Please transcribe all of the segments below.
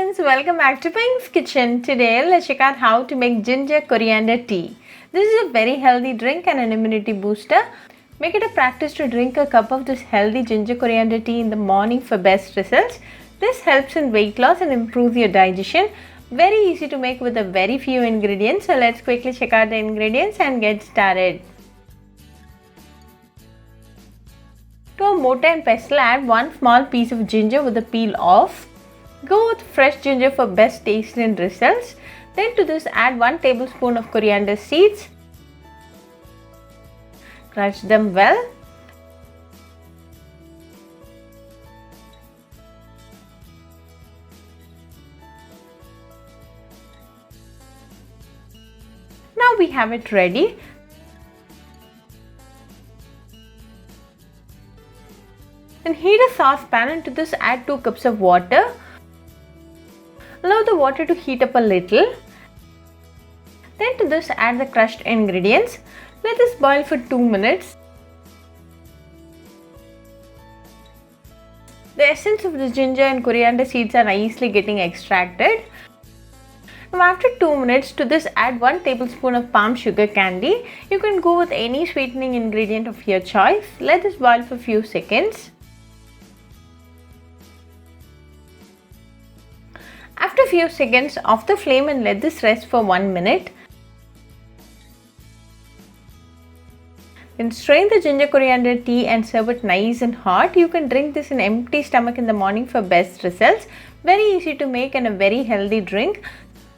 friends, welcome back to Pink's Kitchen. Today let's check out how to make ginger coriander tea. This is a very healthy drink and an immunity booster. Make it a practice to drink a cup of this healthy ginger coriander tea in the morning for best results. This helps in weight loss and improves your digestion. Very easy to make with a very few ingredients. So let's quickly check out the ingredients and get started. To a mortar and pestle, add 1 small piece of ginger with the peel off. Go with fresh ginger for best taste and results. Then to this add 1 tablespoon of coriander seeds. Crush them well. Now we have it ready. Then heat a saucepan and to this add 2 cups of water. Allow the water to heat up a little. Then to this add the crushed ingredients. Let this boil for 2 minutes. The essence of the ginger and coriander seeds are nicely getting extracted. Now after 2 minutes, to this add 1 tablespoon of palm sugar candy. You can go with any sweetening ingredient of your choice. Let this boil for a few seconds. After a few seconds, off the flame and let this rest for 1 minute. Then strain the ginger coriander tea and serve it nice and hot. You can drink this in empty stomach in the morning for best results. Very easy to make and a very healthy drink.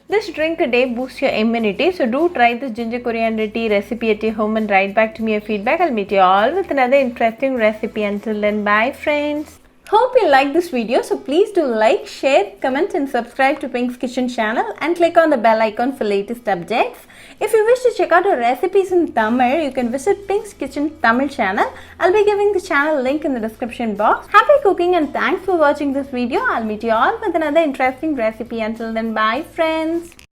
This drink a day boosts your immunity. So do try this ginger coriander tea recipe at your home and write back to me your feedback. I'll meet you all with another interesting recipe. Until then, bye friends. Hope you like this video, so please do like, share, comment and subscribe to Pink's Kitchen channel and click on the bell icon for latest updates. If you wish to check out our recipes in Tamil, you can visit Pink's Kitchen Tamil channel. I'll be giving the channel link in the description box. Happy cooking and thanks for watching this video. I'll meet you all with another interesting recipe. Until then, bye friends.